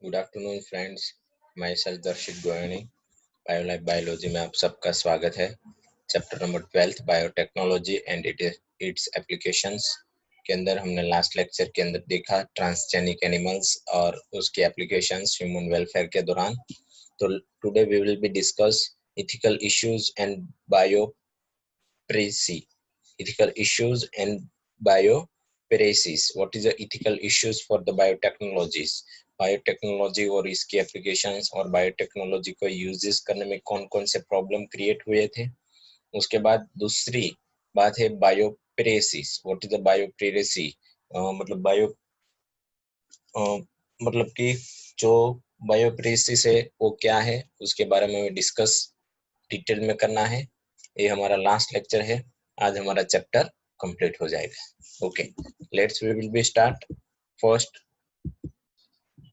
Good afternoon friends, मैं sir दर्शित गोयनी बायोलाइफ biology में आप सबका स्वागत है। Chapter number 12 biotechnology and its applications के अंदर हमने लास्ट लेक्चर के अंदर देखा ट्रांसजेनिक एनिमल्स और उसके एप्लीकेशंस ह्यूमन वेलफेयर के दौरान। तो today we will be discuss ethical issues and biopiracy ethical issues and bioperesis. What is the ethical issues for the biotechnologies? Biotechnology और इसकी एप्लीकेशंस और बायोटेक्नोलॉजी को यूजेस करने में कौन कौन से प्रॉब्लम क्रिएट हुए थे। उसके बाद दूसरी बात है biopiracy. What is the biopiracy? मतलब मतलब कि जो बायोपेरेसिस है वो क्या है, उसके बारे में डिस्कस डिटेल में करना है। ये हमारा लास्ट लेक्चर है, आज हमारा चैप्टर कंप्लीट हो जाएगा। Okay, let's we will be start first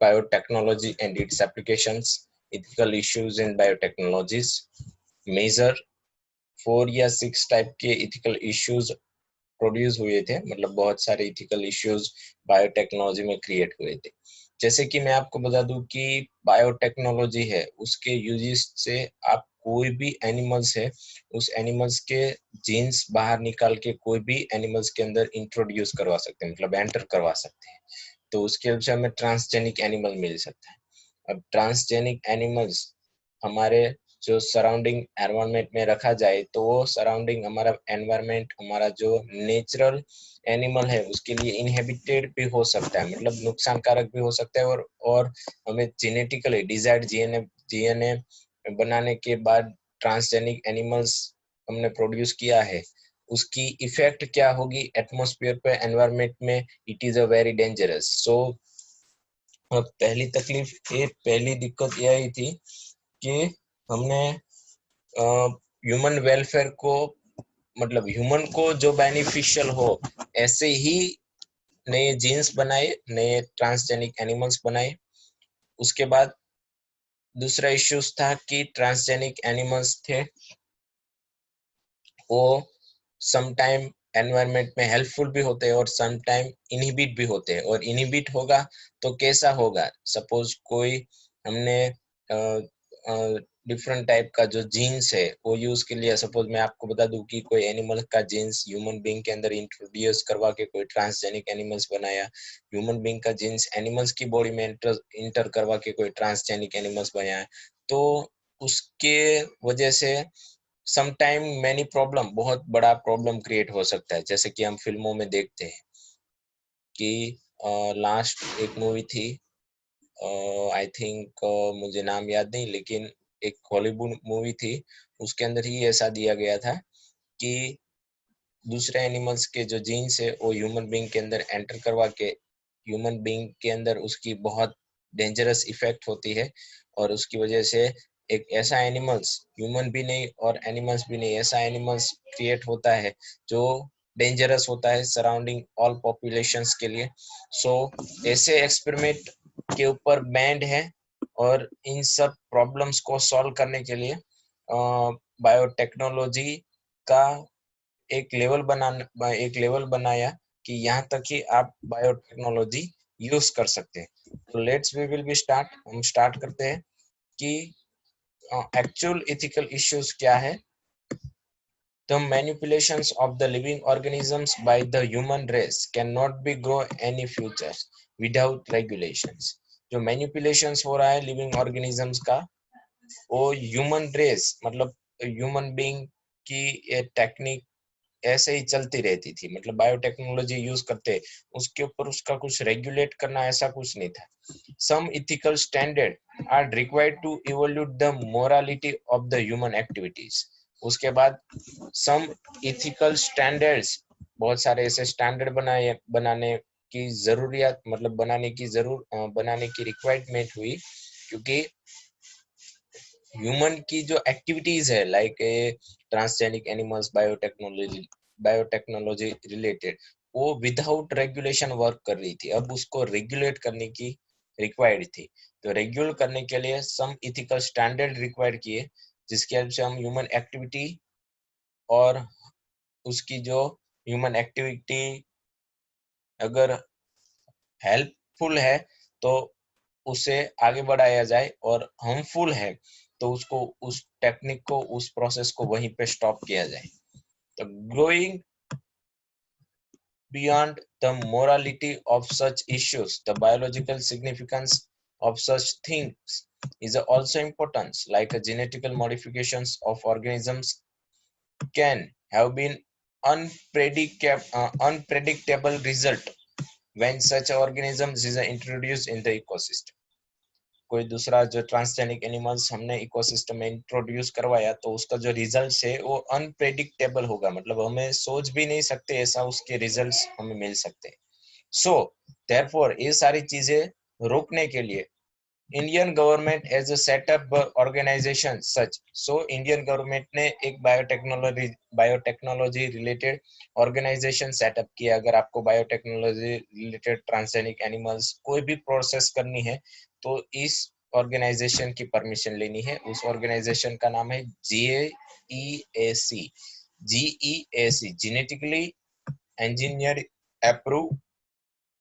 biotechnology and its applications, ethical issues in biotechnologies. Major 4 या 6 टाइप के एथिकल इश्यूज प्रोड्यूस हुए थे, मतलब बहुत सारे एथिकल इश्यूज बायोटेक्नोलॉजी में क्रिएट हुए थे। जैसे कि मैं आपको बता दूं कि बायोटेक्नोलॉजी है, उसके यूजेस से आप कोई भी एनिमल्स है उस एनिमल्स के जीन्स बाहर निकाल के कोई भी एनिमल्स के अंदर इंट्रोड्यूस करवा सकते हैं, मतलब एंटर करवा सकते हैं। तो उसके वजह से हमें ट्रांसजेनिक एनिमल मिल सकता है। अब ट्रांसजेनिक एनिमल्स हमारे जो सराउंडिंग एनवायरनमेंट में रखा जाए तो वो सराउंडिंग हमारा एनवायरनमेंट, हमारा जो नेचुरल एनिमल है उसके लिए इनहेबिटेड भी हो सकता है, मतलब नुकसानकारक भी हो सकता है। और हमें जेनेटिकली डिजायर्ड जीएनए बनाने के बाद ट्रांसजेनिक एनिमल्स हमने प्रोड्यूस किया है, उसकी इफेक्ट क्या होगी एटमॉस्फेयर पे, एनवायरनमेंट में, it is a very dangerous. So पहली दिक्कत ये आई थी कि हमने ह्यूमन वेलफेयर को, मतलब ह्यूमन को जो बेनिफिशियल हो ऐसे ही नए जीन्स बनाए, नए ट्रांसजेनिक एनिमल्स बनाए। उसके बाद दूसरा इश्यूज था कि ट्रांसजेनिक एनिमल्स थे वो सम टाइम एनवायरनमेंट में हेल्पफुल भी होते हैं और सम टाइम इनहिबिट भी होते हैं। और इनहिबिट होगा तो कैसा होगा? सपोज कोई हमने डिफरेंट टाइप का जो जीन्स है वो यूज के लिए, सपोज मैं आपको बता दूं कि कोई एनिमल का जीन्स ह्यूमन बीइंग के अंदर इंट्रोड्यूस करवा के कोई ट्रांसजेनिक एनिमल्स बनाया, ह्यूमन बीइंग का जीन्स एनिमल्स की बॉडी में इंटर करवा के कोई ट्रांसजेनिक एनिमल्स बनाया, तो उसके वजह से सम टाइम मैनी प्रॉब्लम, बहुत बड़ा प्रॉब्लम क्रिएट हो सकता है। जैसे कि हम फिल्मों में देखते हैं कि लास्ट एक मूवी थी, आई थिंक मुझे नाम याद नहीं, लेकिन एक हॉलीवुड मूवी थी, उसके अंदर ही ऐसा दिया गया था कि दूसरे एनिमल्स के जो जीन्स है वो ह्यूमन बीइंग के अंदर एंटर करवा के ह्यूमन बीइंग के अंदर उसकी बहुत डेंजरस इफेक्ट होती है। और उसकी वजह से एक ऐसा एनिमल्स, ह्यूमन भी नहीं और एनिमल्स भी नहीं, ऐसा एनिमल्स क्रिएट होता है जो डेंजरस होता है सराउंडिंग ऑल पॉपुलेशंस के लिए। सो ऐसे एक्सपेरिमेंट के ऊपर बैंड है और इन सब प्रॉब्लम्स को सॉल्व करने के लिए बायोटेक्नोलॉजी का एक लेवल बनाया कि यहाँ तक ही आप बायोटेक्नोलॉजी यूज कर सकते हैं। तो let's we will be start, हम स्टार्ट करते हैं कि एक्चुअल एथिकल इश्यूज क्या है। The manipulations of the living organisms by the human race cannot be grow any futures without regulations। जो मैनिपुलेशंस हो रहा है लिविंग ऑर्गेनिजम्स का, वो ह्यूमन रेस मतलब ह्यूमन बीइंग की टेक्निक ऐसे ही चलती रहती थी, मतलब बायोटेक्नोलॉजी यूज करते उसके ऊपर उसका कुछ रेगुलेट करना ऐसा कुछ नहीं था। Some ethical standard are required to evolute the morality of the human activities. उसके बाद सम इथिकल स्टैंडर्ड्स, बहुत सारे ऐसे स्टैंडर्ड बनाने की जरूरियत, मतलब बनाने की रिक्वायरमेंट हुई, क्योंकि ह्यूमन की जो एक्टिविटीज है like transgenic animals, biotechnology related, वो विदाउट रेगुलेशन वर्क कर रही थी। अब उसको रेगुलेट करने की रिक्वायर्ड थी, तो रेगुलेट करने के लिए सम इथिकल स्टैंडर्ड रिक्वायर किए, जिसकी हेल्प से हम ह्यूमन एक्टिविटी और उसकी जो ह्यूमन एक्टिविटी अगर हेल्पफुल है तो उसे आगे बढ़ाया जाए और हार्मफुल है तो उसको, उस टेक्निक को, उस प्रोसेस को वहीं पे स्टॉप किया जाए। तो growing beyond the morality of such issues, the biological significance of such things is also important, like genetical modifications of organisms can have been unpredictable result when such organisms is introduced in the ecosystem। कोई दूसरा जो transgenic animals हमने ecosystem में introduce करवाया तो उसका जो results है वो अनप्रेडिक्टेबल होगा, मतलब हमें सोच भी नहीं सकते ऐसा उसके रिजल्ट्स हमें मिल सकते हैं। सो देयरफॉर ये सारी चीजें रोकने के लिए Indian government as a setup organisation such, so Indian government ने एक बायोटेक्नोलॉजी रिलेटेड ऑर्गेनाइजेशन सेटअप किया। अगर आपको बायोटेक्नोलॉजी रिलेटेड ट्रांसजेनिक एनिमल्स कोई भी प्रोसेस करनी है तो इस ऑर्गेनाइजेशन की परमिशन लेनी है। उस ऑर्गेनाइजेशन का नाम है GEAC। GEAC genetically engineer approve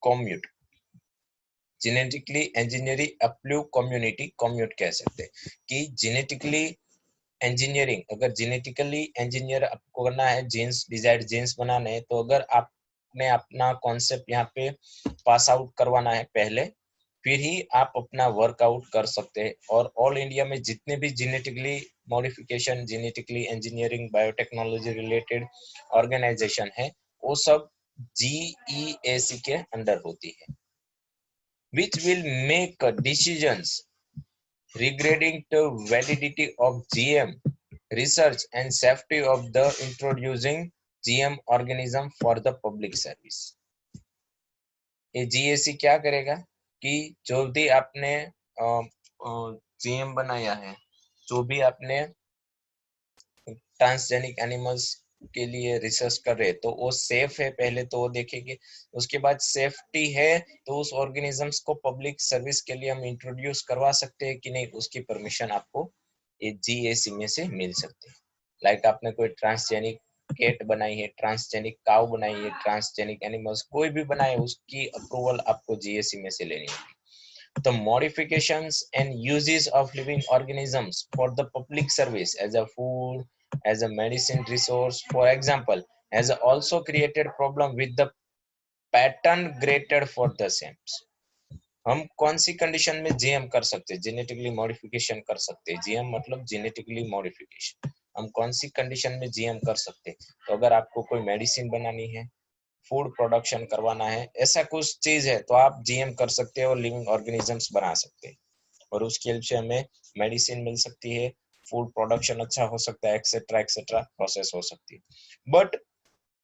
commute, genetically engineering approve community, commute कह सकते हैं कि जेनेटिकली इंजीनियरिंग, अगर जेनेटिकली इंजीनियर आपको करना है, जीन्स डिजायर्ड जीन्स बनाने हैं, तो अगर आपने अपना कॉन्सेप्ट यहाँ पे पास आउट करवाना है पहले, फिर ही आप अपना वर्कआउट कर सकते हैं। और ऑल इंडिया में जितने भी genetically modification, genetically engineering, biotechnology related organisation है वो सब GEAC के अंडर होती है, which will make decisions regarding the validity of GM research and safety of the introducing GM organism for the public service। ये GAC क्या करेगा कि जो भी आपने GM बनाया है, जो भी आपने ट्रांसजेनिक एनिमल्स के लिए रिसर्च कर रहे हैं तो वो सेफ है, पहले तो वो देखेंगे। उसके बाद सेफ्टी है तो उस ऑर्गेनिजम्स को पब्लिक सर्विस के लिए हम इंट्रोड्यूस करवा सकते हैं कि नहीं, उसकी परमिशन आपको ये GAC में से मिल सकती है। लाइक आपने कोई ट्रांसजेनिक कैट बनाई है, ट्रांसजेनिक काउ बनाई है, ट्रांसजेनिक एनिमल्स कोई भी बनाए, उसकी अप्रूवल आपको GAC में से लेनी होगी। The modifications and uses of living organisms for the public service as a food, as a medicine resource, for example, has also created problem with the pattern graded for the same। हम कौन सी condition में GM कर सकते हैं, genetically modification कर सकते हैं। GM मतलब जेनेटिकली मॉडिफिकेशन। हम कौन सी कंडीशन में GM कर सकते हैं, तो अगर आपको कोई मेडिसिन बनानी है, फूड प्रोडक्शन करवाना है, ऐसा कुछ चीज है तो आप GM कर सकते हैं और लिविंग ऑर्गेनिजम्स बना सकते हैं और उसकी हेल्प से हमें मेडिसिन मिल सकती है, फूड प्रोडक्शन अच्छा हो सकता है, एक्सेट्रा एक्सेट्रा प्रोसेस हो सकती है। बट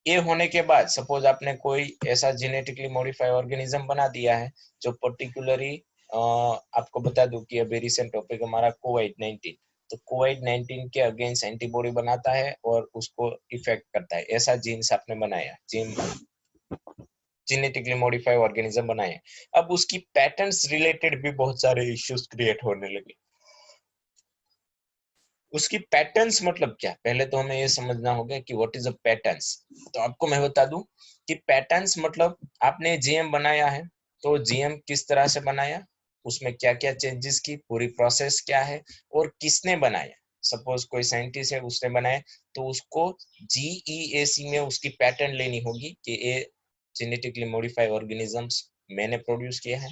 ये होने के बाद सपोज आपने कोई ऐसा जेनेटिकली मॉडिफाई ऑर्गेनिज्म बना दिया है जो पर्टिकुलरली, आपको बता दूं कि अभी रिसेंट टॉपिक हमारा कोविड-19, तो कोविड-19 के अगेंस्ट एंटीबॉडी बनाता है और उसको इफेक्ट करता है, ऐसा जीन्स आपने बनाया, जेनेटिकली मॉडिफाई ऑर्गेनिज्म बनाए। अब उसकी पैटर्न्स रिलेटेड भी बहुत सारे इश्यूज क्रिएट होने लगे। उसकी पैटर्न्स मतलब क्या, पहले तो हमें ये समझना होगा कि व्हाट इज अ पैटर्न्स। तो आपको मैं बता दूं कि पैटर्न्स मतलब आपने GM बनाया है तो GM किस तरह से बनाया, उसमें क्या क्या चेंजेस की, पूरी प्रोसेस क्या है और किसने बनाया। सपोज कोई साइंटिस्ट है उसने बनाया तो उसको GEAC में उसकी पैटर्न लेनी होगी कि ये जेनेटिकली मॉडिफाइड ऑर्गेनिजम्स मैंने प्रोड्यूस किया है,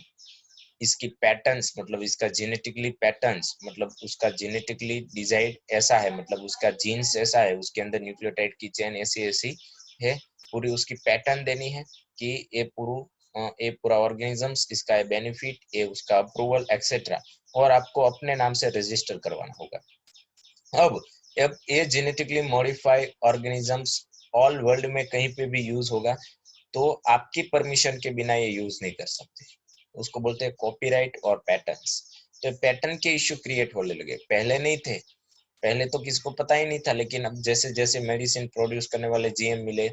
इसकी पैटर्न्स मतलब इसका जेनेटिकली पैटर्न्स मतलब उसका जेनेटिकली डिजाइन ऐसा है, मतलब उसका जीन्स ऐसा है, उसके अंदर न्यूक्लियोटाइड की चेन ऐसी ऐसी है, पूरी उसकी पैटर्न देनी है कि ये पूरा ऑर्गेनिजम्स, इसका है बेनिफिट, ये उसका अप्रूवल एक्सेट्रा, और आपको अपने नाम से रजिस्टर करवाना होगा। अब ये genetically modified organisms all world में कहीं पे भी यूज होगा तो आपकी परमिशन के बिना ये यूज नहीं कर सकते, उसको बोलते हैं कॉपीराइट और पैटर्न्स। तो पैटर्न के इश्यू क्रिएट होने लगे, पहले नहीं थे, पहले तो किसी को पता ही नहीं था, लेकिन अब जैसे जैसे मेडिसिन प्रोड्यूस करने वाले GM मिले,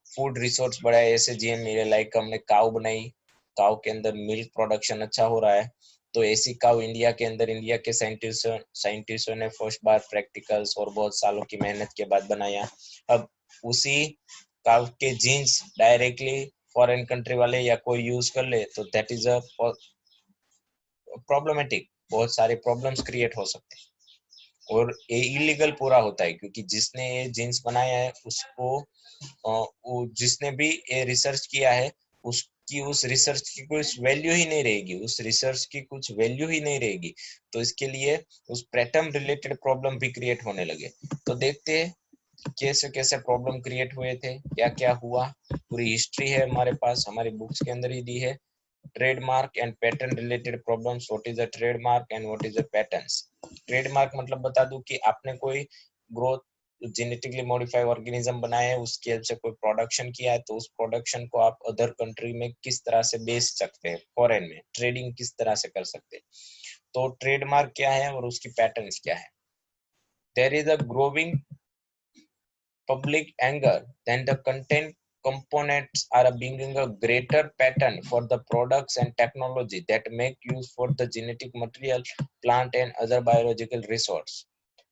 फूड रिसोर्स बढ़ाए, ऐसे GM मिले। लाइक हमने काऊ बनाई, काऊ के अंदर मिल्क प्रोडक्शन अच्छा हो रहा है, तो ऐसी काऊ इंडिया के अंदर, इंडिया के साइंटिस्टों ने फर्स्ट बार प्रैक्टिकल्स और बहुत सालों की मेहनत के बाद बनाया। अब उसी काऊ के जीन्स डायरेक्टली फॉरेन कंट्री वाले या कोई यूज कर ले तो दैट इज अ प्रॉब्लमेटिक, बहुत सारे प्रॉब्लम्स क्रिएट हो सकते हैं और ये इलीगल पूरा होता है क्योंकि जिसने ये जीन्स बनाया है उसको जिसने भी ये रिसर्च किया है उसकी उस रिसर्च की कुछ वैल्यू ही नहीं रहेगी, उस रिसर्च की कुछ वैल्यू ही नहीं रहेगी। तो इसके लिए उस प्रेटम रिलेटेड प्रॉब्लम भी क्रिएट होने लगे। तो देखते हैं कैसे कैसे प्रॉब्लम क्रिएट हुए थे, क्या क्या हुआ, पूरी हिस्ट्री है हमारे पास, हमारी बुक्स के अंदर ही दी है। Trademark and pattern related problems, what is a trademark and what is a patterns. Trademark मतलब बता दूं कि आपने कोई ग्रोथ जेनेटिकली मॉडिफाइड ऑर्गेनिज्म बनाया है, उसकी हेल्प से कोई प्रोडक्शन किया है, तो उस प्रोडक्शन को आप अदर कंट्री में किस तरह से बेच सकते हैं, फॉरेन में ट्रेडिंग किस तरह से कर सकते हैं। तो ट्रेडमार्क क्या है और उसकी पैटर्न्स क्या है। There is a growing public anger, then the content components are bringing a greater pattern for the products and technology that make use for the genetic material, plant and other biological resource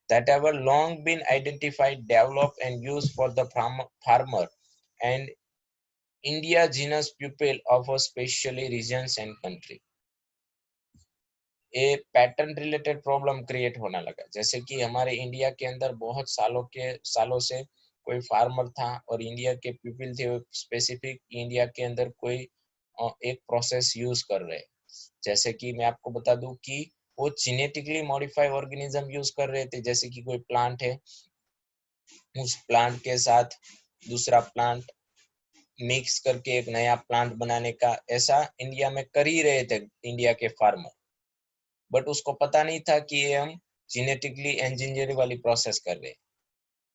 that have long been identified, developed and used for the farmer and indigenous people of a specially regions and country. ये pattern related problem create होने लगा। जैसे कि हमारे India के अंदर बहुत सालों से कोई फार्मर था और इंडिया के पीपल थे स्पेसिफिक इंडिया के अंदर कोई एक प्रोसेस यूज कर रहे। जैसे कि मैं आपको बता दूं कि वो जेनेटिकली मॉडिफाइड ऑर्गेनिज्म यूज कर रहे थे। जैसे कि कोई प्लांट है, उस प्लांट के साथ दूसरा प्लांट मिक्स करके एक नया प्लांट बनाने का, ऐसा इंडिया में कर ही रहे थे इंडिया के फार्मर। बट उसको पता नहीं था कि ये हम जेनेटिकली इंजीनियरिंग वाली प्रोसेस कर रहे हैं।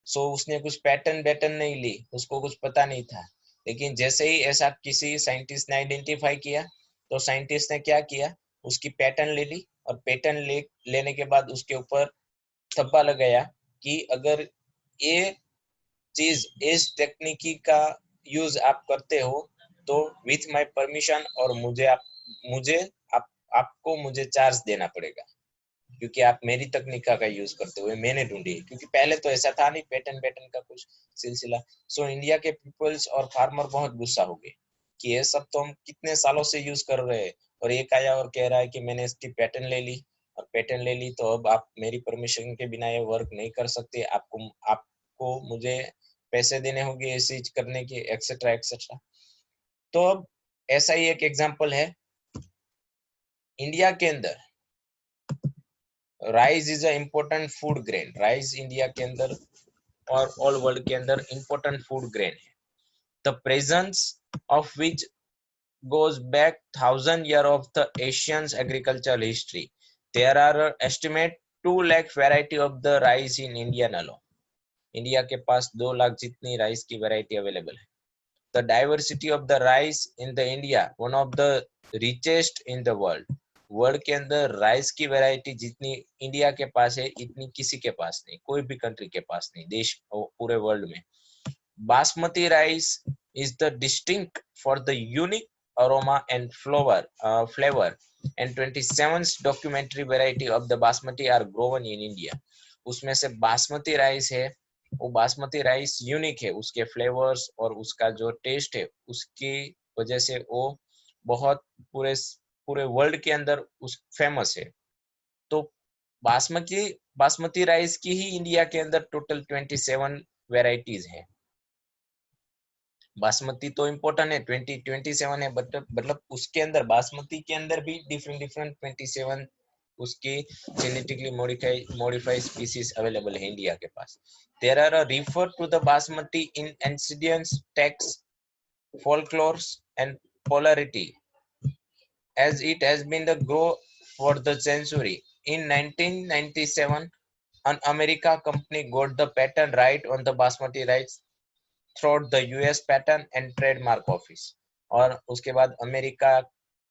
सो उसने कुछ पैटर्न नहीं ली, उसको कुछ पता नहीं था। लेकिन जैसे ही ऐसा किसी साइंटिस्ट ने आइडेंटिफाई किया तो साइंटिस्ट ने क्या किया, उसकी पैटर्न ले ली और पैटर्न लेने के बाद उसके ऊपर थप्पा लगाया कि अगर ये चीज इस टेक्निकी का यूज आप करते हो तो विथ माय परमिशन और मुझे आप आपको मुझे चार्ज देना पड़ेगा क्योंकि आप मेरी तकनीका का यूज करते हुए मैंने ढूंढी है। क्योंकि पहले तो ऐसा था नहीं पैटर्न पैटर्न का कुछ सिलसिला। सो इंडिया के पीपल्स और फार्मर बहुत गुस्सा हो गए कि ये सब तो हम कितने सालों से यूज कर रहे हैं और एक आया और कह रहा है कि मैंने इसकी पैटर्न ले ली और पैटर्न ले ली तो अब आप मेरी परमिशन के बिना ये वर्क नहीं कर सकते, आपको मुझे पैसे देने होंगे ऐसी चीज करने के, एक्सेट्रा एक्सेट्रा। तो अब ऐसा ही एक एग्जांपल है इंडिया के अंदर। Rice is a important food grain, rice India के अंदर और ऑल वर्ल्ड के अंदर इम्पोर्टेंट फूड ग्रेन है। The presence of which goes back 1,000 years of the Asian's agricultural history. There are estimate 2 lakh variety of the rice in India alone. India के पास 2 लाख जितनी rice की variety available है। The diversity of the rice in the India, one of the richest in the world. World के अंदर rice की variety जितनी India के पास है इतनी किसी के पास नहीं, कोई भी कंट्री के पास नहीं, देश पूरे वर्ल्ड में। Basmati rice is the distinct for the unique aroma and flavor and 27th documentary variety of the basmati are grown in India. उसमें से बासमती राइस है, वो बासमती राइस यूनिक है, उसके फ्लेवर्स और उसका जो टेस्ट है उसकी वजह से वो बहुत पूरे पूरे वर्ल्ड के अंदर उस फेमस है। तो बासमती बासमती राइस की ही इंडिया के अंदर टोटल 27 वेराइटीज है। बासमती तो इम्पोर्टेंट है, 27 है, बट मतलब उसके अंदर बासमती के अंदर भी डिफरेंट डिफरेंट 27 उसकी जेनेटिकली मॉडिफाइड स्पीसीज अवेलेबल है इंडिया के पास। There are refer to the basmati in ancients text folklores and polarity as it has been the grow for the century. In 1997 an America company got the patent right on the basmati rice through the US pattern and trademark office. और उसके बाद America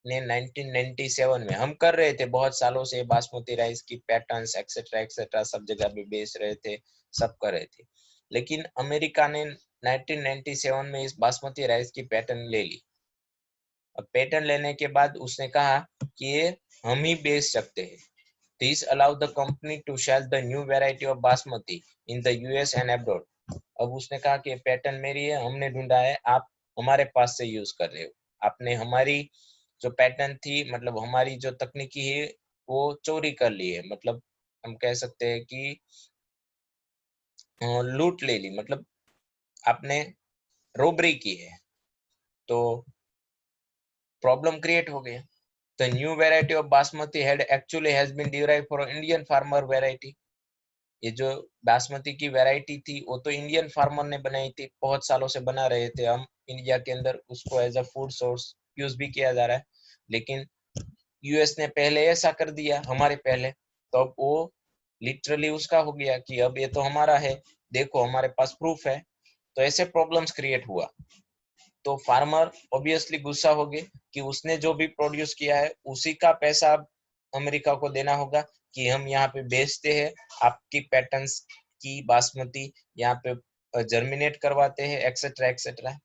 ने 1997 में, हम कर रहे थे बहुत सालों से बासमती राइस की पैटर्न्स एक्सेट्रा एक्सेट्रा सब जगह पे बेच रहे थे, सब कर रहे थे, लेकिन अमेरिका ने 1997 में इस बासमती राइस की पैटर्न ले ली। अब पैटर्न लेने के बाद उसने कहा कि ये हम ही बेच सकते हैं। This allow the company to sell the new variety of basmati in the US and abroad. अब उसने कहा कि पैटर्न मेरी है, हमने ढूंढा है, आप हमारे पास से यूज कर रहे हो, आपने हमारी जो पैटर्न थी, मतलब हमारी जो तकनीकी है वो चोरी कर ली है, मतलब हम कह सकते हैं कि लूट ले ली, मतलब आपने रोबरी की है, तो प्रॉब्लम क्रिएट हो गया। The new variety of basmati had actually has been derived for Indian farmer variety. ये जो बासमती की वैरायटी थी वो तो इंडियन फार्मर ने बनाई थी, बहुत सालों से बना रहे थे हम इंडिया के अंदर, उसको as a food source use भी किया जा रहा है, लेकिन यूएस ने पहले ऐसा कर दिया हमारे पहले, तो अब वो लिटरली उसका हो गया कि अब ये तो हमारा है, देखो हमारे पास प्रूफ है। तो ऐसे प्रॉब्लम्स क्रिएट हुआ, तो फार्मर ऑब्वियसली गुस्सा हो गए कि उसने जो भी प्रोड्यूस किया है उसी का पैसा अमेरिका को देना होगा, कि हम यहाँ पे बेचते हैं आपकी पैटर्न्स की बासमती, यहाँ पे जर्मिनेट करवाते हैं, etcetera etcetera.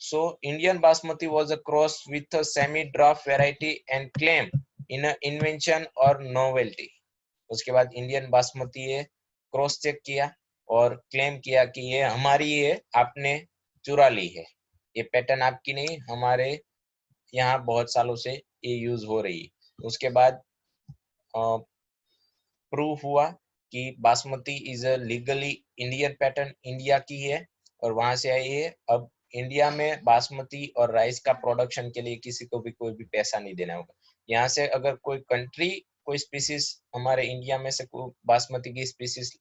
So Indian Basmati was a cross with a semi-draft variety and claim in a invention or novelty. उसके बाद इंडियन बासमती ये क्रॉस चेक किया और क्लेम किया कि ये हमारी है, आपने चुरा ली है, ये पैटर्न आपकी नहीं, हमारे यहाँ बहुत सालों से ये यूज हो रही है। उसके बाद प्रूफ हुआ कि basmati is a legally Indian pattern, India की है और वहां से आई है। अब इंडिया में बासमती और राइस का प्रोडक्शन के लिए किसी को भी कोई भी पैसा नहीं देना होगा। यहाँ से अगर कोई कंट्री कोई स्पीसीज हमारे इंडिया में से कोई बासमती की स्पीसीज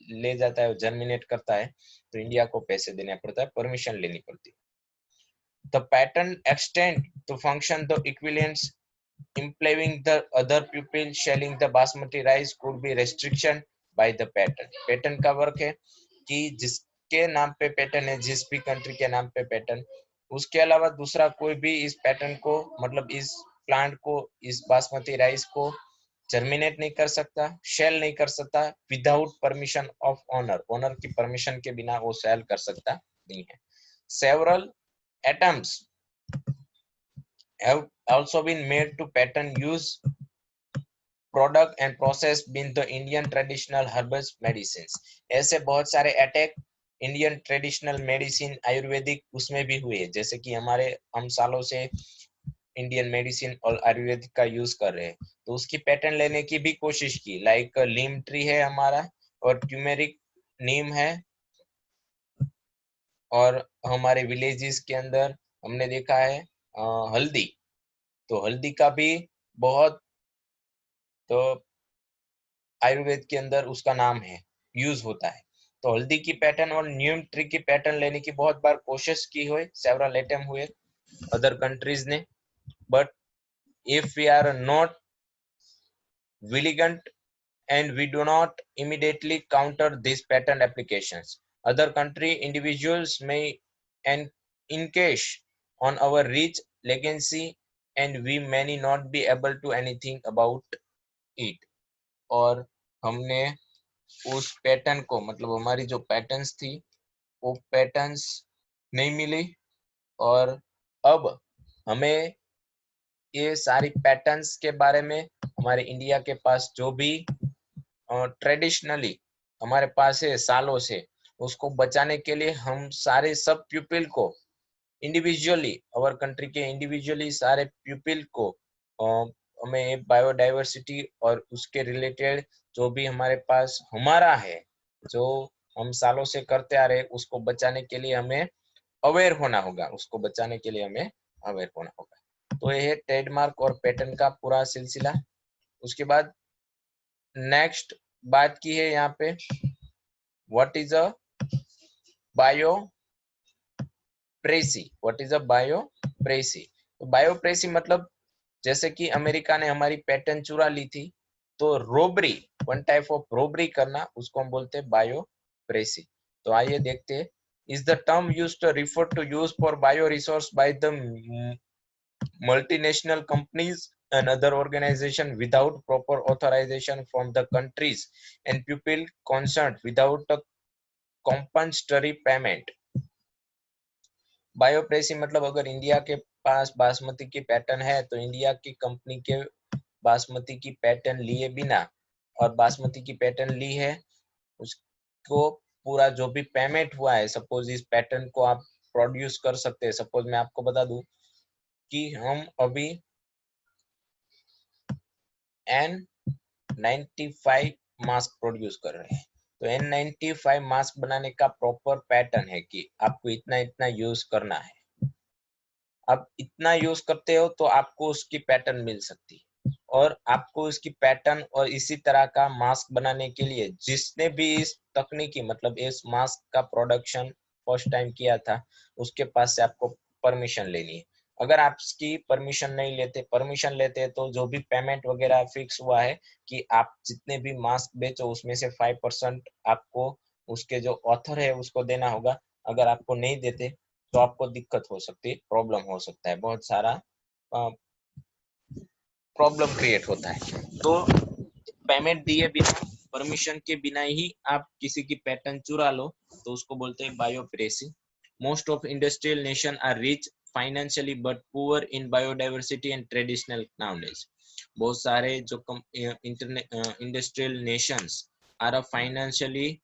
ले जाता है, जर्मिनेट करता है, तो इंडिया को पैसे देना पड़ता है, परमिशन लेनी पड़ती है। The pattern extend to function the equivalents implying the other people selling the basmati rice could be restriction by the pattern। Pattern का वर्क है कि जिसके नाम पे पैटर्न है, जिस भी कंट्री के नाम पे पैटर्न, उसके अलावा दूसरा कोई भी इस पैटर्न को, मतलब इस प्लांट को, इस बासमती राइस को जर्मिनेट नहीं कर सकता, सेल नहीं कर सकता without permission of owner, owner की परमिशन के बिना वो सेल कर सकता नहीं है। Several attempts have also been made to pattern use product and process been the Indian traditional herbal medicine. ऐसे बहुत सारे attack Indian traditional medicine Ayurvedic उसमें भी हुए, जैसे कि हम सालों से इंडियन मेडिसिन और आयुर्वेदिक का यूज कर रहे हैं, तो उसकी पैटर्न लेने की भी कोशिश की। लाइक लीम ट्री है हमारा और ट्यूमेरिक नीम है, और हमारे विलेजेस के अंदर हमने देखा है हल्दी, तो हल्दी का भी बहुत, तो आयुर्वेद के अंदर उसका नाम है, यूज होता है। तो हल्दी की पैटर्न और नीम ट्री की पैटर्न लेने की बहुत बार कोशिश की हुई, सेवरल अटेम्प्ट हुए अदर कंट्रीज ने, but if we are not vigilant and we do not immediately counter these pattern applications, other country individuals may encroach on our rich legacy and we may not be able to anything about it। और हमने उस pattern को, मतलब हमारी जो patterns थी वो patterns नहीं मिली, और अब हमें ये सारी पैटर्न्स के बारे में, हमारे इंडिया के पास जो भी ट्रेडिशनली हमारे पास है सालों से, उसको बचाने के लिए हम सारे सब पीपल को इंडिविजुअली, अवर कंट्री के इंडिविजुअली सारे पीपल को हमें बायोडाइवर्सिटी और उसके रिलेटेड जो भी हमारे पास हमारा है, जो हम सालों से करते आ रहे, उसको बचाने के लिए हमें अवेयर होना होगा, उसको बचाने के लिए हमें अवेयर होना होगा। तो ये है ट्रेडमार्क और पैटर्न का पूरा सिलसिला। उसके बाद नेक्स्ट बात की है यहाँ पे, what is a biopiracy, what is a biopiracy. तो बायो प्रेसी मतलब जैसे कि अमेरिका ने हमारी पैटर्न चुरा ली थी, तो robbery, one type of robbery करना, उसको हम बोलते हैं बायो प्रेसी। तो आइए देखते हैं, is the term used to refer to use for bio resource by the multinational companies and other organization without proper authorization from the countries and people concerned without a compensatory payment। बायोप्रेसी मतलब अगर India के पास बासमती की pattern है, तो India की company के बासमती की pattern लिए बिना, और बासमती की पैटर्न ली है, उसको पूरा जो भी पेमेंट हुआ है, सपोज इस पैटर्न को आप प्रोड्यूस कर सकते हैं, सपोज मैं आपको बता दूं कि हम अभी N95 मास्क प्रोड्यूस कर रहे हैं। तो N95 मास्क बनाने का प्रॉपर पैटर्न है कि आपको इतना इतना यूज करना है। अब इतना यूज करते हो तो आपको उसकी पैटर्न मिल सकती है, और आपको इसकी पैटर्न और इसी तरह का मास्क बनाने के लिए जिसने भी इस तकनीकी मतलब इस मास्क का प्रोडक्शन फर्स्ट टाइम किया था, उसके पास से आपको परमिशन लेनी है। अगर आप इसकी परमिशन लेते तो जो भी पेमेंट वगैरह फिक्स हुआ है कि आप जितने भी मास्क बेचो उसमें से 5% आपको उसके जो ऑथर है उसको देना होगा। अगर आपको नहीं देते तो आपको दिक्कत हो सकती है, प्रॉब्लम हो सकता है, बहुत सारा प्रॉब्लम क्रिएट होता है। तो पेमेंट दिए बिना, परमिशन के बिना ही आप किसी की पैटर्न चुरा लो तो उसको बोलते हैं biopiracy. Most of industrial nation are rich financially but poor in biodiversity and traditional knowledge. बहुत सारे जो industrial nations are financially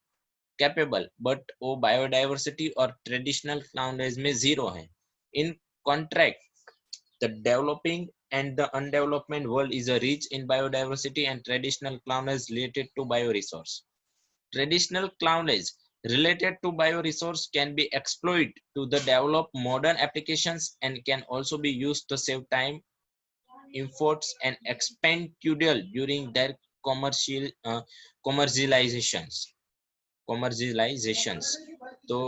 capable but वो बायोडाइवर्सिटी और ट्रेडिशनल नॉलेज में जीरो है। In contrast the developing and the undeveloped world is a rich in biodiversity and traditional knowledge related to bioresource. Traditional knowledge related to bioresource can be exploited to the develop modern applications and can also be used to save time, efforts and expenditure during their commercializations. कॉमर्शियलाइजेशंस। तो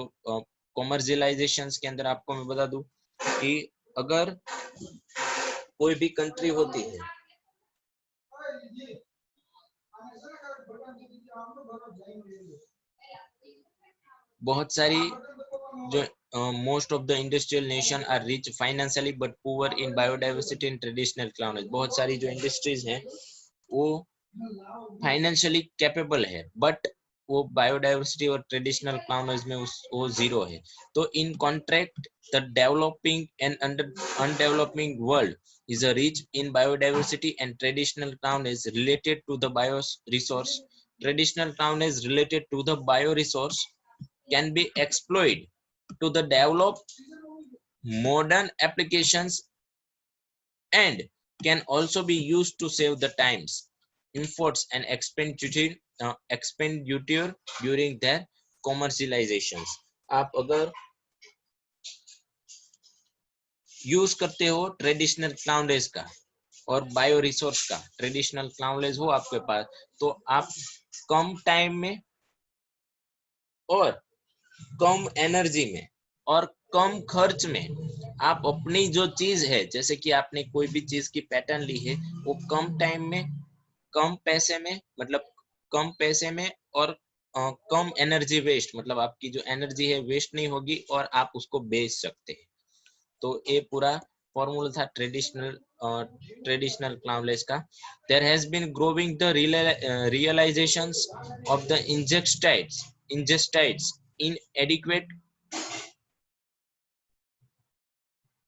कॉमर्शियलाइजेशंस के अंदर आपको मैं बता दूं कि अगर कोई भी कंट्री होती है, बहुत सारी जो most of the industrial nation are rich financially but poor in biodiversity and traditional knowledge. बहुत सारी जो इंडस्ट्रीज हैं वो फाइनेंशियली कैपेबल है बट वो बायोडाइवर्सिटी और ट्रेडिशनल नॉलेज में वो जीरो है। तो in contrast the developing and undeveloping world is a rich in biodiversity and traditional knowledge related to the bioresource. Traditional knowledge related to the bioresource can be exploited to the develop modern applications and can also be used to save the times, efforts and expenditure during their commercializations. आप अगर use करते हो traditional knowledge का और bio resource का, traditional knowledge हो आपके पास, तो आप कम टाइम में और कम एनर्जी में और कम खर्च में आप अपनी जो चीज है, जैसे कि आपने कोई भी चीज की पैटर्न ली है, वो कम टाइम में कम पैसे में, मतलब कम पैसे में और कम एनर्जी वेस्ट, मतलब आपकी जो एनर्जी है वेस्ट नहीं होगी और आप उसको बेच सकते हैं। तो ये पूरा फॉर्मूला था ट्रेडिशनल नॉलेज का। There has been growing the realisations of the injustices inadequate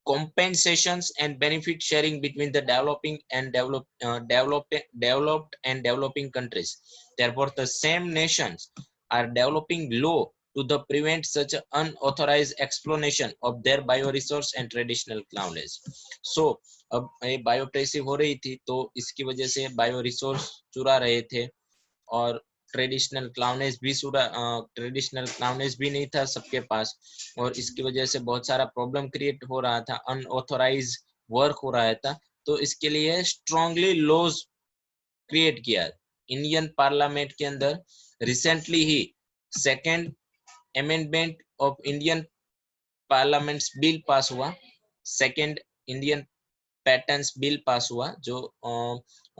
compensations and benefit sharing between the developing and developed and developing countries. Therefore, the same nations are developing law to the prevent such unauthorized exploitation of their bioresource and traditional knowledge. So, अब ये बायोप्रेसी हो रही थी तो इसकी वजह से bio resource चुरा रहे थे और ट्रेडिशनल क्लाउनेज भी नहीं था सबके पास, और इसकी वजह से बहुत सारा प्रॉब्लम क्रिएट हो रहा था, अनऑथोराइज वर्क हो रहा था। तो इसके लिए स्ट्रांगली लॉज क्रिएट किया इंडियन पार्लियामेंट के अंदर। रिसेंटली ही second amendment of Indian parliament bill pass हुआ, second Indian patents bill pass हुआ जो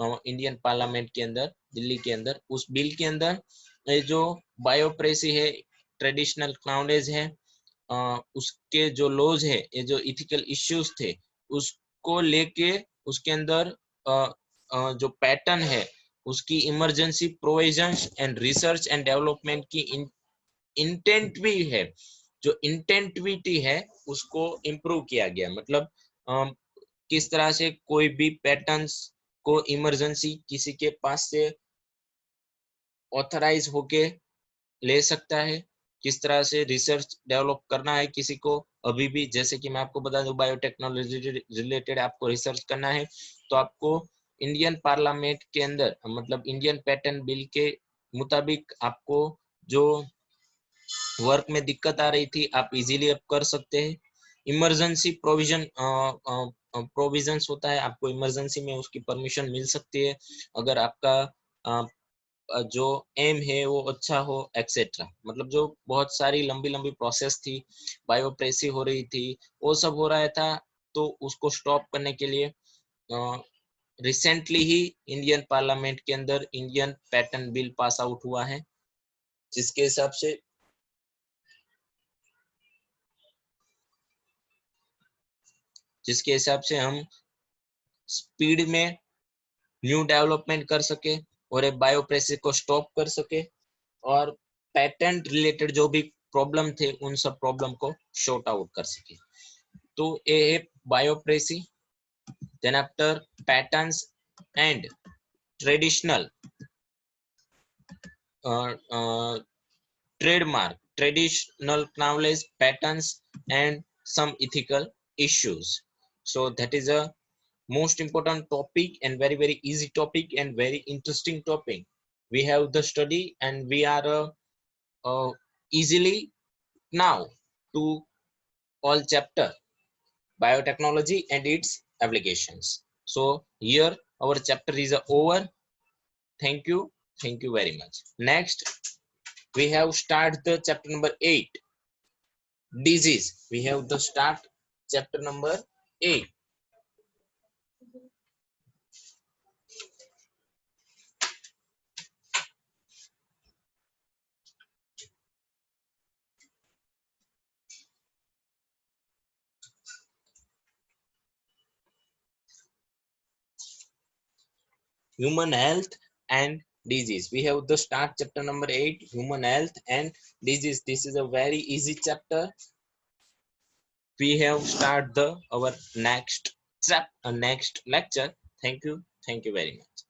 इंडियन पार्लियामेंट के अंदर दिल्ली के अंदर। उस बिल के अंदर ये जो बायोप्रेसी है, ट्रेडिशनल नॉलेज है, उसके जो लॉज है, ये जो इथिकल इश्यूज थे उसको लेके उसके अंदर जो पैटर्न है उसकी emergency provisions and research and development की इंटेंट भी है, जो इंटेंटिविटी है उसको इम्प्रूव किया गया। मतलब किस तरह से कोई भी पैटर्न्स को इमरजेंसी किसी के पास से ऑथराइज होके ले सकता है किस तरह से रिसर्च डेवलप करना है किसी को। अभी भी जैसे कि मैं आपको बता दूं, बायोटेक्नोलॉजी रिलेटेड आपको रिसर्च करना है तो आपको इंडियन पार्लियामेंट के अंदर, मतलब इंडियन पैटेंट बिल के मुताबिक आपको जो वर्क में दिक्कत आ रही थी आप इजीली अब कर सकते हैं। इमरजेंसी प्रोविजंस होता है, आपको इमरजेंसी में उसकी परमिशन मिल सकती है अगर आपका जो एम है वो अच्छा हो एक्सेट्रा। मतलब जो बहुत सारी लंबी लंबी प्रोसेस थी, बायोप्रेसी हो रही थी, वो सब हो रहा था, तो उसको स्टॉप करने के लिए रिसेंटली ही इंडियन पार्लियामेंट के अंदर Indian patent bill pass out हुआ है, जिसके हिसाब से हम स्पीड में न्यू डेवलपमेंट कर सके और एक बायोप्रेसी को स्टॉप कर सके और पेटेंट रिलेटेड जो भी प्रॉब्लम थे उन सब प्रॉब्लम को शॉर्ट आउट कर सके। तो ये है biopiracy. Then after patents and traditional trademark, traditional knowledge, patents and some ethical issues. So that is a most important topic and very very easy topic and very interesting topic. We have the study and we are easily now to all chapter biotechnology and its applications. So here our chapter is over. Thank you. Thank you very much. Next, we have start the chapter number 8, disease. We have the start chapter number 8. Human health and disease. We have the start chapter number 8, human health and disease. This is a very easy chapter. We have start the our next next lecture. Thank you very much.